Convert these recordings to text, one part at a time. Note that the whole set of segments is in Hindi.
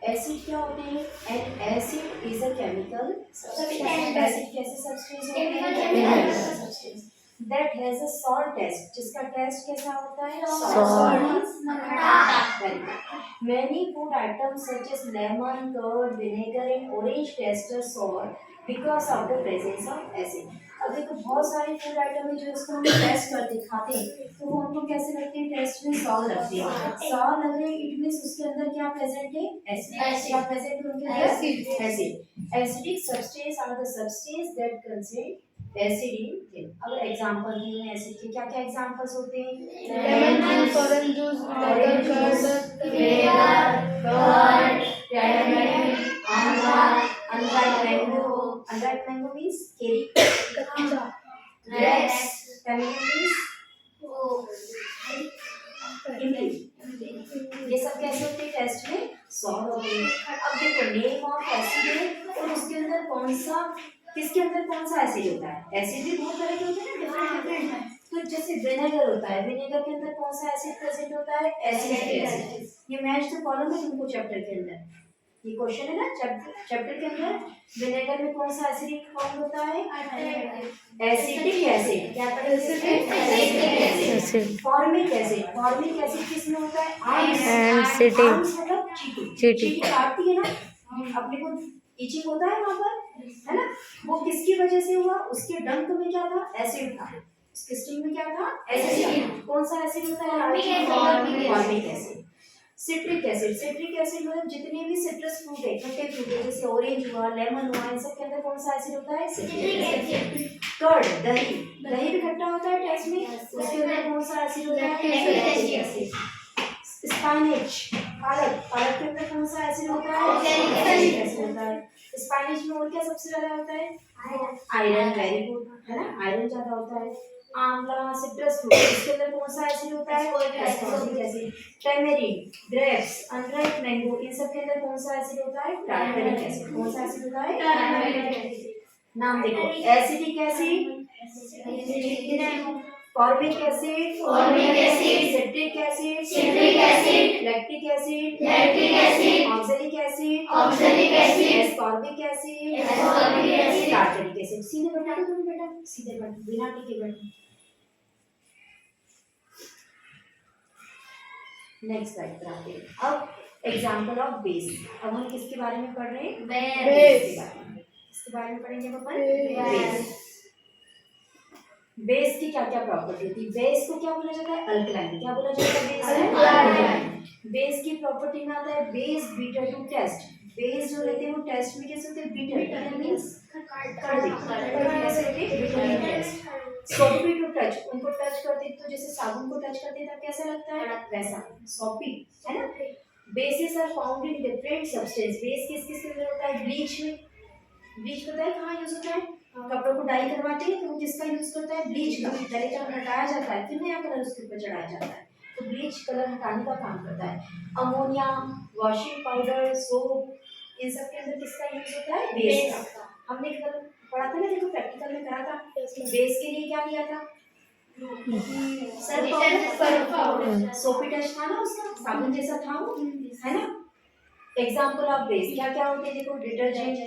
एसिड क्या होते हैं? N acid is a chemical substance. Acid कैसे सब्सटेंस होते हैं? That has a salt test, जिसका टेस्ट कैसा होता है? Salt. Many food items such as lemon, curd, vinegar and orange taste are sour because of the presence of acid. अब देखो बहुत सारे फूड आइटम है जो इसको हम टेस्ट करते खाते हैं तो वो हमको कैसे लगते हैं? टेस्ट में सॉर लगते हैं। सॉर लग रहे हैं इट मींस उसके अंदर क्या प्रेजेंट है? एसिड। क्या प्रेजेंट है उनके अंदर? Acid. Acidic substance are the substance that contain acid in thing. अगर एग्जांपल दी हुई एसिड के क्या क्या एग्जांपल्स होते हैं? Lemon, orange juice, vinegar, curd, tamarind, amla, unripe mango. Unripe mango means cherry. Grapes. Tamarind means इमली। ये सब कैसे होते हैं? टेस्ट में सॉल्व होते हैं। अब देखो नेम ऑफ एसिड है और उसके अंदर कौन सा, किसके अंदर कौन सा एसिड होता है? एसिड भी बहुत तरह के होते हैं ना, डिफरेंट। तो जैसे विनेगर होता है, विनेगर के अंदर कौन सा एसिड प्रेजेंट होता है? Acidic acid. ये मैच तो फॉलो है तुमको चैप्टर के अंदर, ये क्वेश्चन है ना चैप्टर के अंदर। विनेगर में कौन सा एसिडिक फॉर्म होता है? Acidic acid. क्या पढ़े? Acidic acid. Formic acid. Formic acid किसमें होता है? आर्म्स। मतलब चींटी काटती है ना, अपने को इचिंग होता है वहां पर, है ना? वो किसकी वजह से हुआ? उसके डंक में क्या था? एसिड था। उसके स्टिंग में क्या था? एसिड। कौन सा एसिड होता है? Formic acid. Citric acid. Citric acid मतलब जितने भी सिट्रस फ्रूट है, खट्टे फ्रूट है, जैसे ऑरेंज हुआ, लेमन हुआ, इन सब के अंदर कौन सा एसिड होता है? Citric acid. कर्ड, दही। दही भी खट्टा होता है टेस्ट में, उसके अंदर कौन सा एसिड होता है? Lactic acid. स्पाइनेच, पालक। पालक के अंदर कौन सा एसिड होता है? लैक्टिक एसिड होता है। स्पाइनेच में और क्या सबसे ज्यादा होता है? आयरन। वेरी गुड, है ना? आयरन ज्यादा होता है। आंवला, सिट्रस फ्रूट, इसके अंदर कौन सा एसिड होता है? Ascorbic acid. Tamarind, grapes, unripe mango, इन सब के अंदर कौन सा एसिड होता है? Tartaric acid. कौन सा एसिड होता है? Tartaric acid. नाम देखो, acidic acid, formic acid, citric acid, lactic acid, oxalic acid, ascorbic acid, tartaric acid. सीधे बैठा दो तुम बेटा, सीधे बैठो, बिना टिके बैठो। नेक्स्ट स्लाइड पर आते हैं। अब एग्जांपल ऑफ बेस। अब हम किसके बारे में पढ़ रहे हैं? बेस के बारे में। किसके बारे में पढ़ेंगे अपन? बेस। बेस की क्या क्या प्रॉपर्टी होती है? बेस को क्या बोला जाता है? अल्कलाइन। क्या बोला जाता है? Base alkaline. बेस की प्रॉपर्टी में आता है base bitter to taste. Base जो रहते हैं वो टेस्ट में कैसे होते हैं? बीटर मींस कड़वी। कैसे होते हैं? Bitter taste. Softy to touch, उनको टच करते तो जैसे साबुन को टच करते तब कैसा लगता है? वैसा सॉफ्टी, है ना? Bases are found in different substance. Base किस किस के अंदर होता है? ब्लीच में। ब्लीच पता है कहाँ यूज होता है? कपड़ों को डाई करवाते हैं तो किसका यूज करता है? ब्लीच का। पहले जब हटाया जाता है फिर नया कलर उसके ऊपर चढ़ाया जाता है, तो ब्लीच कलर हटाने का काम करता है। अमोनिया, वॉशिंग पाउडर, सोप, इन सब के अंदर किसका यूज होता है? बेस का। हमने कल पढ़ा था ना, देखो प्रैक्टिकल में करा था, बेस के लिए क्या किया था? सर्फ पाउडर, सोपी टच था ना उसका, साबुन जैसा था वो, है ना? एग्जांपल ऑफ बेस क्या क्या होते हैं? देखो डिटर्जेंट,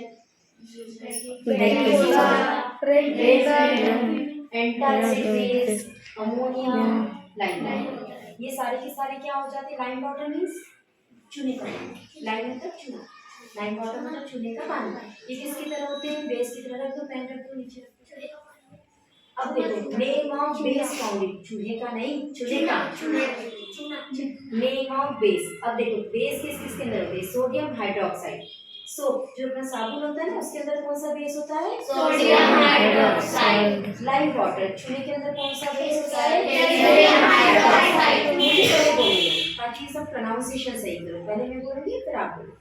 एंटासिड, अमोनिया, लाइम। ये सारे के सारे क्या हो जाते हैं? लाइम पाउडर मींस चूने का पानी। लाइम मतलब चूना, लाइम पाउडर मतलब चूने का पानी। ये किसकी तरह होते हैं? बेस की तरह। रख दो, पेन रख दो नीचे। अब देखो नेम ऑफ बेस फाउंड, चूहे का नहीं, चूने का। Name of base. अब देखो बेस किस किस के अंदर होते हैं? Sodium hydroxide. सोप जो अपना साबुन होता है ना उसके अंदर कौन सा बेस होता है? Sodium hydroxide. लाइम वाटर, चूने के अंदर कौन सा बेस होता है? Sodium hydroxide. ताकि सब प्रोनाउंसिएशन सही करो, पहले मैं बोलूंगी फिर आप बोलो।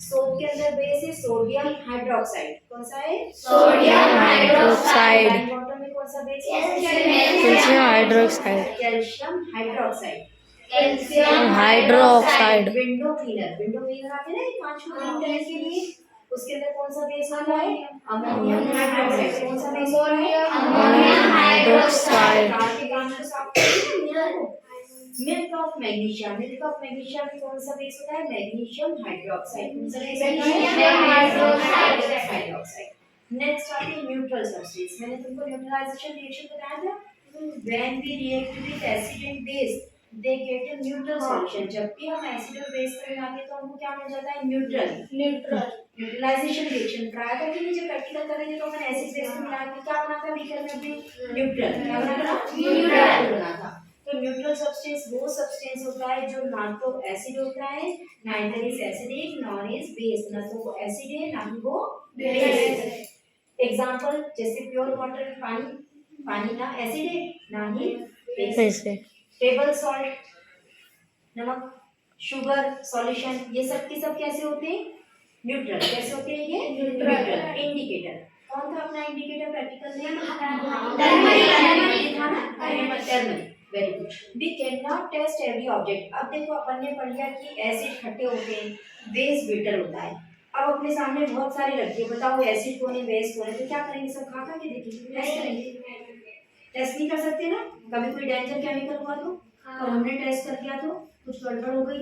सोप के अंदर बेस है सोडियम हाइड्रोक्साइड। कौन सा है? Sodium hydroxide. लाइम वाटर में कौन सा बेस है? Calcium hydroxide. Calcium hydroxide. Calcium hydroxide. Window cleaner, window cleaner आते हैं ना कांच को क्लीन करने के लिए, उसके अंदर कौन सा बेस होता है? Ammonium hydroxide. कौन सा बेस होता है? Ammonium hydroxide. कार के कांच को साफ करते हैं मिरर को, मिल्क ऑफ मैग्नीशियम में कौन सा बेस होता है? Magnesium hydroxide. कौन सा बेस होता है? Magnesium hydroxide. नेक्स्ट आती है न्यूट्रल सब्सटेंस। मैंने तुमको न्यूट्रलाइजेशन रिएक्शन बताया था। When we react with acid and base they get a neutral solution. जब भी हम एसिड और बेस को मिलाते हैं तो हमको क्या मिल जाता है? न्यूट्रल। न्यूट्रलाइजेशन रिएक्शन कराया था कि नहीं? जब प्रैक्टिकल करेंगे तो अपन एसिड बेस को मिला के क्या बना था बीकर में? अभी न्यूट्रल। क्या बना था? न्यूट्रल बना था। तो न्यूट्रल सब्सटेंस वो सब्सटेंस होता है जो ना तो एसिड होता है, neither is acidic nor is base. ना तो वो एसिड है ना ही वो बेस है। एग्जांपल जैसे प्योर वाटर, पानी ना एसिड है ना ही बेस। ऐसे टेबल सॉल्ट, नमक, शुगर सॉल्यूशन, ये सब के सब कैसे होते हैं? न्यूट्रल। कैसे होते हैं ये? न्यूट्रल। इंडिकेटर कौन था अपना इंडिकेटर प्रैक्टिकल में? Turmeric. Very good. We can not test every object. अब देखो अपन ने पढ़ लिया कि एसिड खट्टे होते हैं, बेस बिटर होता है। अब अपने सामने बहुत सारे रखिए, बताओ एसिड कौन है बेस कौन है, तो क्या करेंगे? सब खा के देखेंगे, टेस्ट करेंगे। टेस्ट नहीं कर सकते ना, कभी कोई डेंजर केमिकल हुआ तो, और हमने टेस्ट कर दिया तो कुछ गड़बड़ हो गई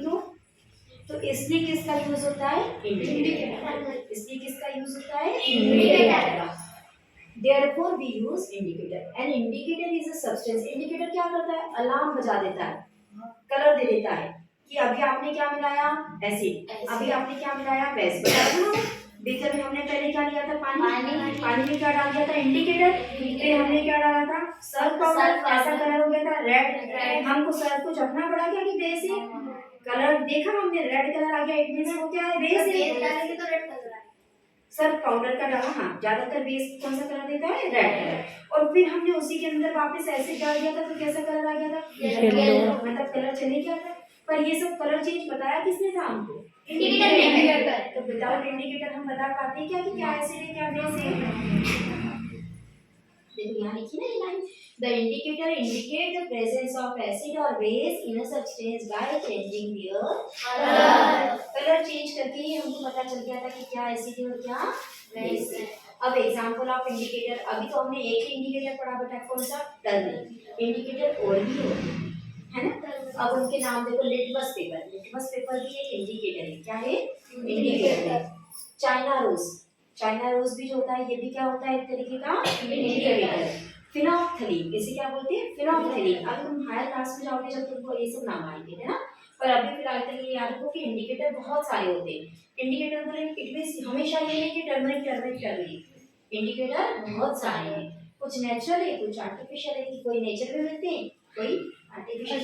तो इसलिए किसका यूज होता है? इंडिकेटर। इसलिए किसका यूज होता है? इंडिकेटर का। Therefore we use indicator. An indicator is a substance. Indicator क्या करता है? अलार्म बजा देता है, कलर दे देता है कि अभी आपने क्या मिलाया? एसिड। अभी आपने क्या मिलाया? बेस। बताया ना बीकर में हमने पहले क्या लिया था? पानी में क्या डाल दिया था? इंडिकेटर। फिर हमने क्या डाला था? Surf powder. कैसा कलर हो गया था? रेड। हमको सर्फ को झपना पड़ा क्या कि बेस है? कलर देखा हमने, रेड कलर आ गया, इट मींस वो क्या है? बेस है। सर्फ पाउडर का डाला, हाँ, ज्यादातर बेस कौन सा कलर देता है? Red colour. और फिर हमने उसी के अंदर वापस एसिड डाल दिया था तो कैसा कलर आ गया था? येलो। मतलब कलर चले गया था। पर ये सब कलर चेंज बताया किसने था हमको? इंडिकेटर ने। तो विदाउट इंडिकेटर हम बता पाते हैं क्या कि क्या एसिड है क्या बेस है? देखो यहाँ लिखी ना ये line, the indicator indicate the presence of acid और base in a substance by changing their colour. Colour change करके ही हमको पता चल गया था कि क्या एसिड है और क्या बेस है। अब एग्जांपल ऑफ इंडिकेटर, अभी तो हमने एक ही इंडिकेटर पढ़ा बेटा, कौन सा? टर्मरिक। इंडिकेटर और भी होते है ना। अब उनके नाम देखो, लिटमस पेपर। लिटमस पेपर भी एक इंडिकेटर है। क्या है? इंडिकेटर है। चाइना रोज, चाइना रोज भी जो होता है ये भी क्या होता है? एक तरीके का इंडिकेटर। फिनोक्थलीन, इसे क्या बोलते हैं? फिनोक्थलीन। अब तुम हायर क्लास में जाओगे जब तुमको ये सब नाम आएंगे, है ना। पर अभी फिलहाल तक ये याद रखो कि इंडिकेटर बहुत सारे होते हैं। इंडिकेटर बोले इट मींस हमेशा ये है कि टर्मरिक टर्मरिक टर्मरिक। इंडिकेटर बहुत सारे हैं, कुछ नेचुरल है कुछ आर्टिफिशियल है, कि कोई नेचर में मिलते हैं कोई आर्टिफिशियल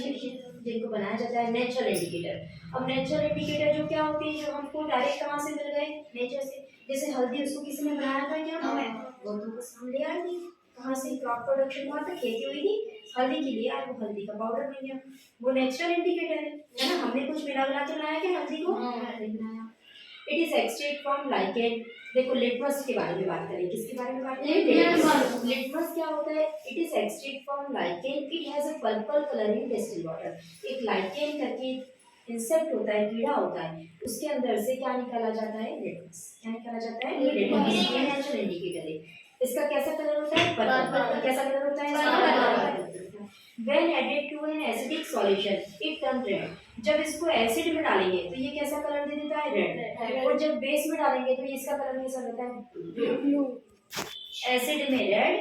जिनको बनाया जाता है नेचुरल इंडिकेटर। अब नेचुरल इंडिकेटर जो क्या होते हैं? जो हमको डायरेक्ट कहाँ से मिल गए? नेचर से। जैसे हल्दी, उसको किसी ने बनाया था क्या? वो तुमको सामने आई थी, कहाँ से? क्रॉप प्रोडक्शन हुआ था, खेती हुई थी, हल्दी के लिए आज वो हल्दी का पाउडर बन गया, वो नेचुरल इंडिकेटर है ना। हमने कुछ मिला के बनाया क्या हल्दी को? नहीं बनाया। It is extract from lichen. देखो लिटमस के बारे में बात करें, किसके बारे में बात करें? लिटमस क्या होता है? It is extract from lichen, it has a purple colour in distilled water. एक लाइकेन करके इंसेक्ट होता है, कीड़ा होता है, उसके अंदर से क्या निकाला जाता है? लिटमस। क्या निकाला जाता है? लिटमस। ये नेचुरल इंडिकेटर है। इसका कैसा कलर होता है? पर्पल। कैसा कलर होता है? When added to an acidic solution, it turns red. जब इसको एसिड में डालेंगे तो ये कैसा कलर दे देता है? रेड। और जब बेस में डालेंगे तो ये इसका कलर कैसा रहता है? ब्लू। एसिड में रेड,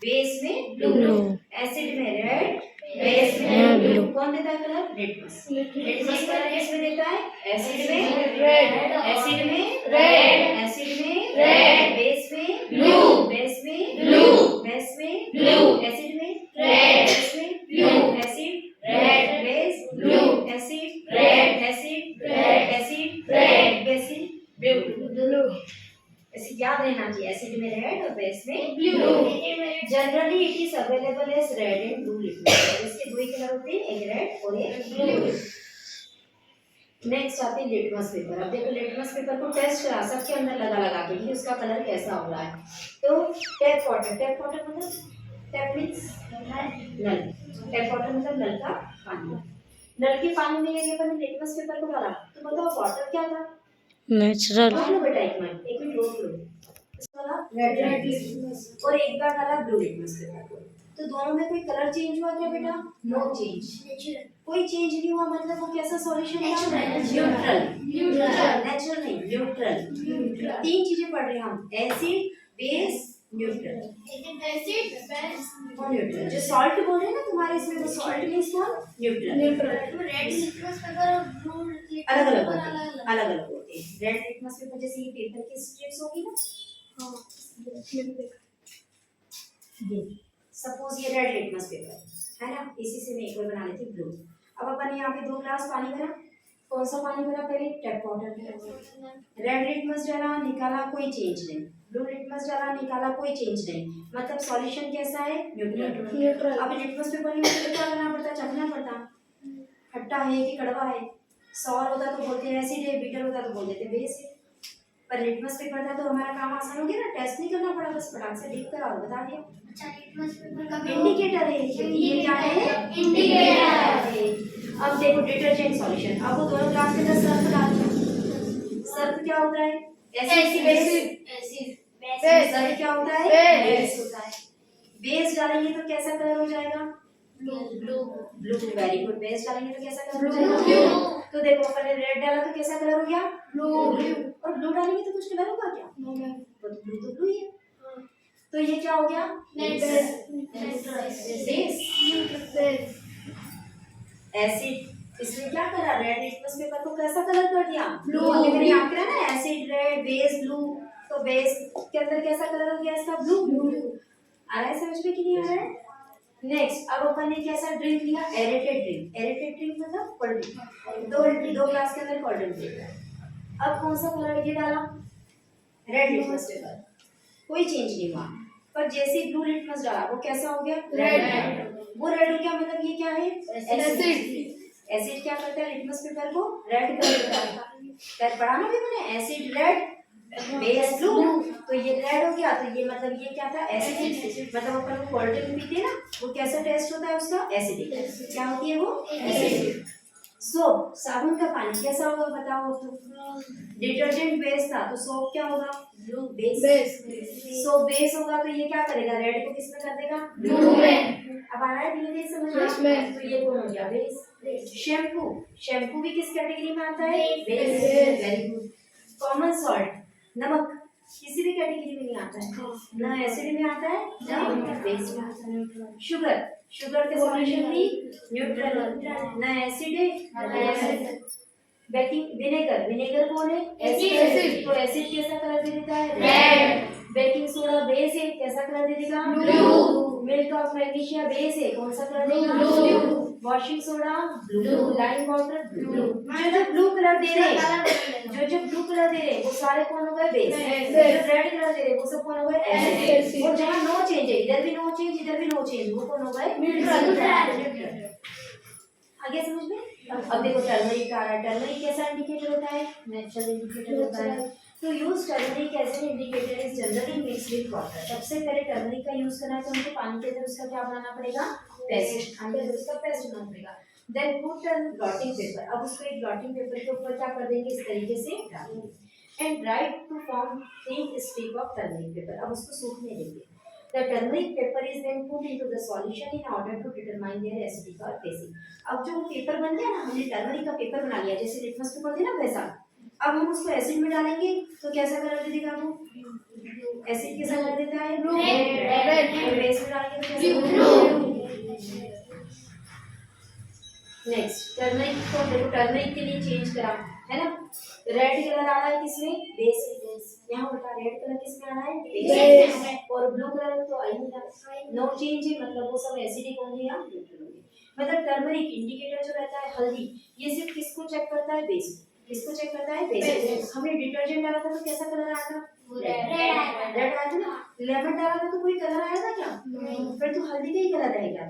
बेस में ब्लू। एसिड में रेड, बेस में ब्लू। कौन देता है कलर? लिटमस। लिटमस कलर किसमें देता है? एसिड में रेड, एसिड में रेड, एसिड में रेड, बेस में ब्लू, बेस में ब्लू, बेस में ब्लू, एसिड में रेड, बेस में blue, acid red, base blue, acid red, acid red, acid red, base blue. ऐसे याद रहना चाहिए, एसिड में रेड और बेस में blue. Generally it is available as red and blue liquid. इसके दो ही कलर होते हैं, एक रेड और एक ब्लू। नेक्स्ट आते हैं लिटमस पेपर। अब देखो लिटमस पेपर को टेस्ट करा सबके अंदर लगा के कि उसका कलर कैसा हो रहा है। तो टैप वाटर, टैप वाटर मतलब टैप मींस नल, टैप वाटर मतलब नल का पानी। नल के पानी में यदि अपन लिटमस पेपर को डाला तो बताओ वाटर क्या था? नेचुरल। लो बेटा एक मिनट रोक लो। इसका रेड लिटमस और एक बार डाला ब्लू लिटमस पेपर को, तो दोनों में कोई कलर चेंज हुआ क्या बेटा? नो चेंज, कोई चेंज नहीं हुआ, मतलब वो कैसा सॉल्यूशन था? न्यूट्रल, नेचुरल नहीं, न्यूट्रल। तीन चीजें पढ़ रहे हैं हम, एसिड, बेस, न्यूट्रल। और न्यूट्रल जो सॉल्ट बोल रहे हैं ना तुम्हारे इसमें, वो सॉल्ट मींस कौन? न्यूट्रल। अलग अलग होते हैं, अलग अलग होते हैं। रेड लिटमस पेपर जैसे ये पेपर की स्ट्रिप्स होगी ना, ये सपोज ये रेड लिटमस पेपर है ना, इसी से मैं एक और बना लेती हूँ ब्लू। अब अपन यहाँ पे 2 ग्लास पानी भरा, कौन सा पानी भरा? पहले टैप वाटर। रेड लिटमस डाला, निकाला, कोई चेंज नहीं। ब्लू लिटमस डाला, निकाला, कोई चेंज नहीं, मतलब सॉल्यूशन कैसा है? न्यूट्रल। अब लिटमस पेपर में मुझे क्या करना पड़ता? चखना पड़ता, खट्टा है कि कड़वा है। सॉर होता तो बोलते हैं एसिड है, बीटर होता तो बोल देते बेस है। पर लिटमस पेपर था तो हमारा काम आसान हो गया ना, टेस्ट नहीं करना पड़ा, बस फटाक से लिख कर और बता दिया। इंडिकेटर है, ये क्या है? इंडिकेटर है। अब देखो डिटर्जेंट सॉल्यूशन, अब वो दोनों ग्लास के अंदर सर्फ डाल दिया। सर्फ क्या होता है? एसिड। सर्फ क्या होता है? बेस होता है। बेस डालेंगे तो कैसा कलर हो जाएगा? ब्लू। Very good. बेस डालेंगे तो कैसा कलर हो जाएगा? ब्लू। तो देखो अपन ने रेड डाला तो कैसा कलर हो गया? ब्लू। और ब्लू डालेंगे तो कुछ कलर होगा क्या? तो ब्लू तो ब्लू ही है। तो ये क्या हो गया? बेस। एसिड, इसने क्या करा? रेड लिटमस पेपर को कैसा कलर कर दिया? ब्लू। हमने मैंने याद करा ना, एसिड रेड, बेस ब्लू, तो बेस के अंदर कैसा कलर हो गया इसका? ब्लू। आ रहा है समझ में कि नहीं आ रहा है? नेक्स्ट, अब अपन ने कैसा ड्रिंक लिया? Aerated drink. एरेटेड ड्रिंक मतलब कोल्ड ड्रिंक। दो ग्लास के अंदर कोल्ड ड्रिंक लिया। अब कौन सा कलर ये डाला? रेड लिटमस पेपर, कोई चेंज नहीं हुआ। पर जैसे ब्लू लिटमस डाला वो कैसा हो गया? रेड। वो रेड हो गया, मतलब ये क्या है? एसिड। एसिड क्या करता है? लिटमस पेपर को रेड कर देता है। पढ़ा ना भी मैंने, एसिड रेड, बेस ब्लू, तो ये रेड हो गया, तो ये मतलब ये क्या था? एसिडिक। मतलब अपन कोल्ड ड्रिंक पीते हैं ना, वो कैसा टेस्ट होता है उसका? एसिडिक। क्या होती है वो? एसिडिक। सोप, साबुन का पानी कैसा होगा बताओ? तो डिटर्जेंट बेस था, तो सोप क्या होगा? ब्लू। बेस। सोप बेस होगा तो ये क्या करेगा? रेड को किसमें कर देगा? ब्लू में। अब आ रहा है धीरे धीरे समझ में? तो ये कौन हो गया? बेस। शैम्पू भी किस कैटेगरी में आता है? Base. Very good. Common salt, नमक, किसी भी कैटेगरी में नहीं आता है, ना एसिड में आता है ना बेस में आता है। शुगर के सॉल्यूशन भी न्यूट्रल, ना एसिड है ना बेस। विनेगर कौन है? एसिड। तो एसिड कैसा कलर दे देता है? रेड। बेकिंग सोडा बेस है, कैसा कलर दे देगा? Blue. Milk of magnesia base है, कौन सा कलर देगा? Blue. Washing soda blue. Lime water blue. जो ब्लू कलर दे रहे, जो ब्लू कलर दे रहे वो सारे कौन हो गए? बेस। जो रेड कलर दे रहे वो सब कौन हो गए? एसिड। और जहाँ नो चेंज है, इधर भी नो चेंज, इधर भी नो चेंज, वो कौन हो गए? न्यूट्रल। आगे समझ में? अब देखो टर्मरिक आ रहा है। टर्मरिक कैसा इंडिकेटर होता है? नेचुरल इंडिकेटर होता है। तो use turmeric as an indicator is generally mixed with water. सबसे पहले टर्मरिक का यूज करना है तो हमको पानी के अंदर उसका क्या बनाना पड़ेगा? पेस्ट। अंदर उसका पेस्ट बनाना पड़ेगा। Then put on blotting paper. अब उसको एक ब्लॉटिंग पेपर के ऊपर क्या कर देंगे? इस तरीके से डालेंगे and right to form thin strip of turmeric paper. अब उसको सूखने देंगे। The turmeric paper is then put into the solution in order to determine their acidic or basic. अब जो पेपर बन गया ना, हमने टर्मरिक का पेपर बना लिया, जैसे लिटमस पेपर थे ना वैसा। अब हम उसको एसिड में डालेंगे तो कैसा कलर दे देगा वो? एसिड कैसा कलर देता है? ब्लू। रेड। बेस में डालेंगे तो कैसा? ब्लू। नेक्स्ट, टर्मरिक को देखो, टर्मरिक के लिए चेंज करा है ना, रेड कलर आ रहा है किसमें? बेस। यहाँ उल्टा रेड कलर किसमें आ रहा है? बेस। और ब्लू कलर तो आ ही नहीं रहा, नो चेंज है, मतलब वो सब एसिडिक होंगे या न्यूट्रल होंगे। मतलब टर्मरिक इंडिकेटर जो रहता है हल्दी, ये सिर्फ किसको चेक करता है? बेस। किसको चेक करता है? बेस। हमने डिटर्जेंट डाला था तो कैसा कलर आया था? रेड आया था ना। लेमन डाला था तो कोई कलर आया था क्या? फिर तो हल्दी का ही कलर रहेगा,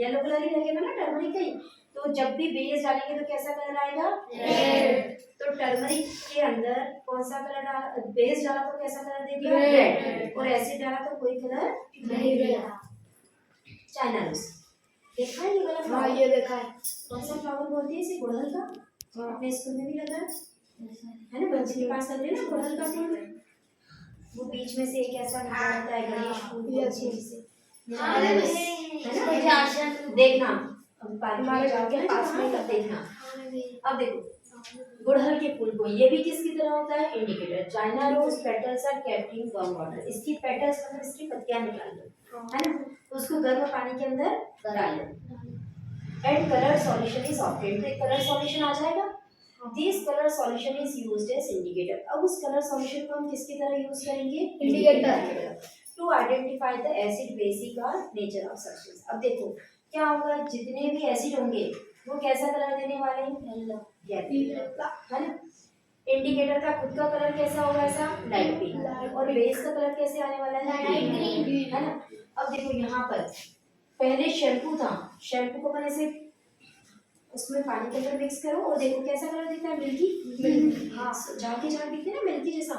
येलो कलर ही रहेगा ना टर्मरिक का ही। तो जब भी बेस डालेंगे तो कैसा कलर आएगा? रेड। तो टर्मरिक के अंदर कौन सा कलर डाला? बेस डाला तो कैसा कलर दे दिया? रेड। और एसिड डाला तो कोई कलर नहीं दिया। चाइना रोज देखा है? ये वाला फ्लावर, ये देखा है। कौन सा फ्लावर बोलते हैं इसे? गुड़हल का। अपने स्कूल में भी लगा है ना, बच्चे के पास लगते हैं ना गुड़हल का फूल। वो बीच में से एक ऐसा निकलता है गणेश फूल, अच्छी से है ना? देखना अब पार्क में हमारे जाओगे घर के ना पास में ही तब देखना। अब देखो गुड़हल के फूल को ये भी किसकी तरह होता है indicator. China rose petals are kept in warm water. इसकी पेटल्स मतलब इसकी पत्तियां निकाल लो, है ना, उसको गर्म पानी के अंदर डाल लो। And colour solution is obtained. तो कलर सॉल्यूशन आ जाएगा। This colour solution is used as indicator. अब उस कलर सॉल्यूशन को हम किसकी तरह यूज करेंगे indicator to identify the acid basic और नेचर ऑफ सब्सटेंस। अब देखो क्या होगा, जितने भी एसिड होंगे वो कैसा कलर देने वाले हैं, येलो, है ना। इंडिकेटर का खुद का कलर कैसा होगा, ऐसा लाइट पिंक, और बेस का कलर कैसे आने वाला है, लाइट ग्रीन, है ना। अब देखो यहाँ पर पहले शैम्पू था, शैम्पू को मैंने से उसमें पानी के अंदर मिक्स करो और देखो कैसा कलर दिखता है, मिल्की। हाँ, झाग दिखते हैं ना मिल्की जैसा।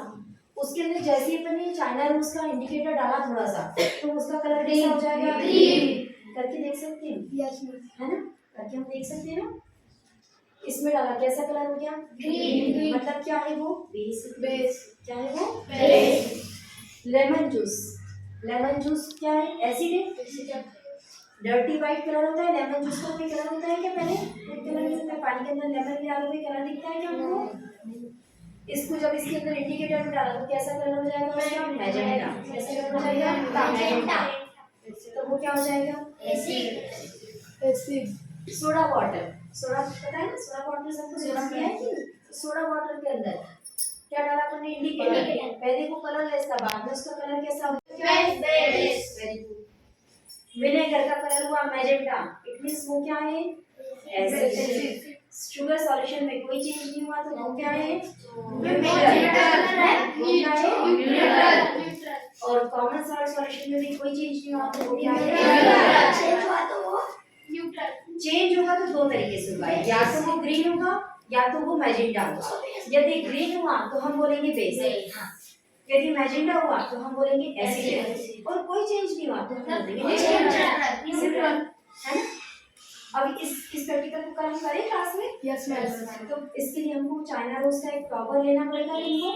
उसके अंदर जैसे ही अपन ने चाइना रोज का इंडिकेटर डाला थोड़ा सा, तो उसका कलर कैसा हो जाएगा, ग्रीन। करके देख सकते हैं, यस है ना, करके हम देख सकते हैं ना। इसमें डाला कैसा कलर हो गया, ग्रीन। मतलब क्या है वो, बेस। क्या है वो, base. Lemon juice. Lemon juice क्या है, एसिड है। डर्टी व्हाइट कलर होता है। लेमन जूस का कोई कलर होता है क्या, पहले कोई कलर नहीं होता है। पानी के अंदर लेमन डालो कोई कलर दिखता है क्या हमको। इसको जब इसके अंदर इंडिकेटर में डाला तो कैसा कलर हो जाएगा उसका, मैजेंटा। कैसा कलर हो जाएगा, मैजेंटा। तो वो क्या हो जाएगा, एसिड। Soda water. सोडा पता है ना, सोडा वाटर सबको सोडा पिया है कि। सोडा वाटर के अंदर क्या डाला अपन ने, इंडिकेटर। पहले वो कलरलेस था, बाद में उसका कलर कैसा हो गया, वेरी गुड। विनेगर का कलर हुआ मैजेंटा। इट मींस वो क्या है, एसिड। शुगर सॉल्यूशन में कोई चेंज नहीं हुआ तो वो क्या है, न्यूट्रल। और कॉमन सॉल्ट सॉल्यूशन में भी कोई चेंज नहीं हुआ तो वो क्या है, चेंज होगा तो दो तरीके से होगा, या तो वो ग्रीन होगा या तो वो मैजेंटा होगा। यदि ग्रीन हुआ तो हम बोलेंगे बेस, यदि मैजेंटा हुआ तो हम बोलेंगे एसिड, और कोई चेंज नहीं हुआ तो हम बोलेंगे न्यूट्रल, है ना। अब इस प्रैक्टिकल को कल हम करें क्लास में। Yes ma'am. तो इसके लिए हमको चाइना रोज का एक प्रॉपर लेना पड़ेगा इनको।